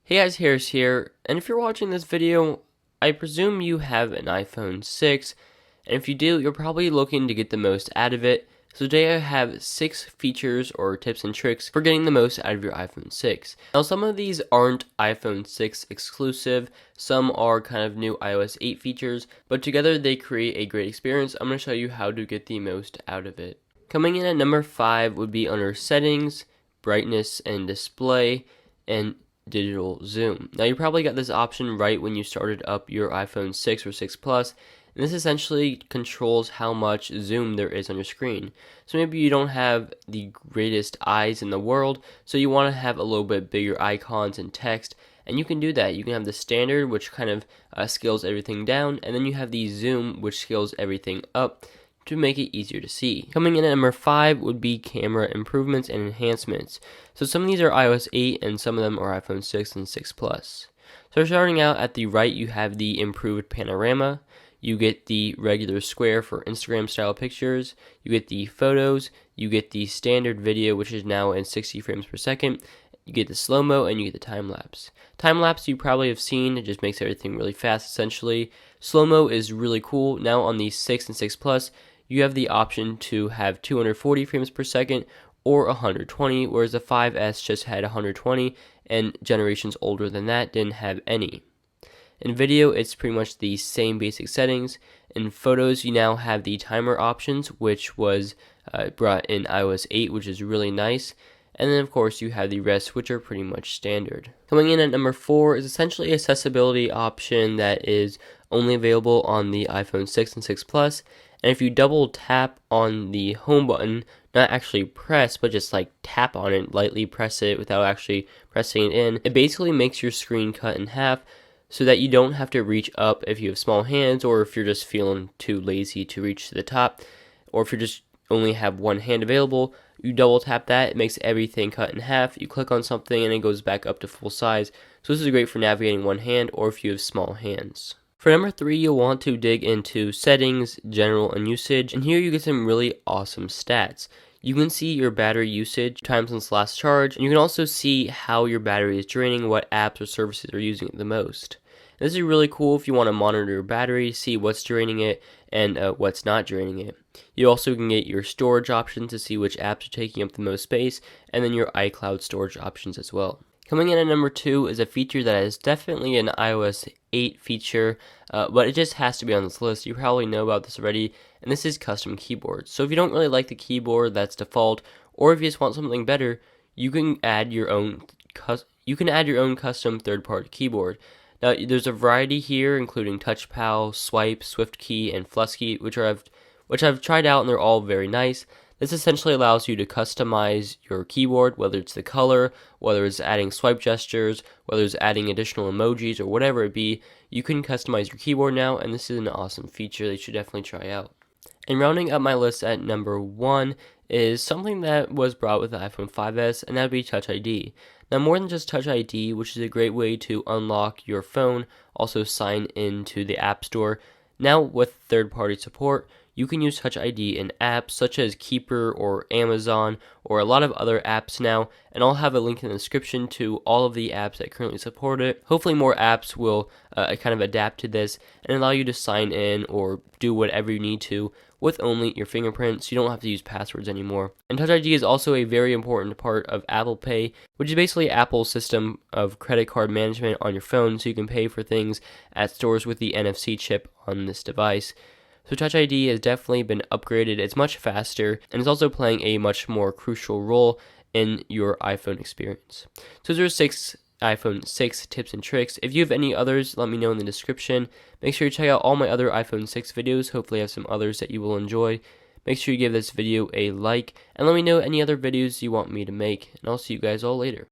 Hey guys, Harris here, and if you're watching this video, I presume you have an iPhone 6, and if you do, you're probably looking to get the most out of it. So today I have 6 features or tips and tricks for getting the most out of your iPhone 6. Now some of these aren't iPhone 6 exclusive, some are kind of new iOS 8 features, but together they create a great experience. I'm going to show you how to get the most out of it. Coming in at number 5 would be under Settings, Brightness and Display, and Digital Zoom. Now you probably got this option right when you started up your iPhone 6 or 6 Plus, and this essentially controls how much zoom there is on your screen. So maybe you don't have the greatest eyes in the world, so you want to have a little bit bigger icons and text, and you can do that. You can have the standard, which kind of scales everything down, and then you have the zoom, which scales everything up to make it easier to see. Coming in at number 5 would be camera improvements and enhancements. So some of these are iOS 8 and some of them are iPhone 6 and 6 Plus. So starting out at the right, you have the improved panorama. You get the regular square for Instagram style pictures. You get the photos. You get the standard video, which is now in 60 frames per second. You get the slow-mo and you get the time-lapse. Time-lapse you probably have seen, it just makes everything really fast essentially. Slow-mo is really cool. Now on the 6 and 6 Plus, you have the option to have 240 frames per second or 120, whereas the 5S just had 120, and generations older than that didn't have any. In video, it's pretty much the same basic settings. In photos, you now have the timer options, which was brought in iOS 8, which is really nice. And then, of course, you have the rest, which are pretty much standard. Coming in at number 4 is essentially an accessibility option that is only available on the iPhone 6 and 6 Plus. And if you double tap on the home button, not actually press, but just like tap on it, lightly press it without actually pressing it in, it basically makes your screen cut in half so that you don't have to reach up if you have small hands, or if you're just feeling too lazy to reach to the top, or if you just only have one hand available. You double tap that, it makes everything cut in half. You click on something and it goes back up to full size. So this is great for navigating one hand or if you have small hands. For number 3, you'll want to dig into settings, general, and usage, and here you get some really awesome stats. You can see your battery usage, time since last charge, and you can also see how your battery is draining, what apps or services are using it the most. And this is really cool if you want to monitor your battery, see what's draining it and what's not draining it. You also can get your storage options to see which apps are taking up the most space, and then your iCloud storage options as well. Coming in at number 2 is a feature that is definitely an iOS 8 feature, but it just has to be on this list. You probably know about this already, and this is custom keyboards. So if you don't really like the keyboard that's default, or if you just want something better, you can add your own custom third-party keyboard. Now there's a variety here, including TouchPal, Swipe, SwiftKey, and Flusky, which I've tried out, and they're all very nice. This essentially allows you to customize your keyboard, whether it's the color, whether it's adding swipe gestures, whether it's adding additional emojis, or whatever it be. You can customize your keyboard now, and this is an awesome feature that you should definitely try out. And rounding up my list at number 1 is something that was brought with the iPhone 5S, and that would be Touch ID. Now, more than just Touch ID, which is a great way to unlock your phone, also sign into the App Store. Now, with third-party support, you can use Touch ID in apps such as Keeper or Amazon or a lot of other apps now, and I'll have a link in the description to all of the apps that currently support it. Hopefully more apps will kind of adapt to this and allow you to sign in or do whatever you need to with only your fingerprints. You don't have to use passwords anymore. And Touch ID is also a very important part of Apple Pay, which is basically Apple's system of credit card management on your phone, so you can pay for things at stores with the NFC chip on this device. So Touch ID has definitely been upgraded. It's much faster, and it's also playing a much more crucial role in your iPhone experience. So those are 6 iPhone 6 tips and tricks. If you have any others, let me know in the description. Make sure you check out all my other iPhone 6 videos. Hopefully I have some others that you will enjoy. Make sure you give this video a like, and let me know any other videos you want me to make, and I'll see you guys all later.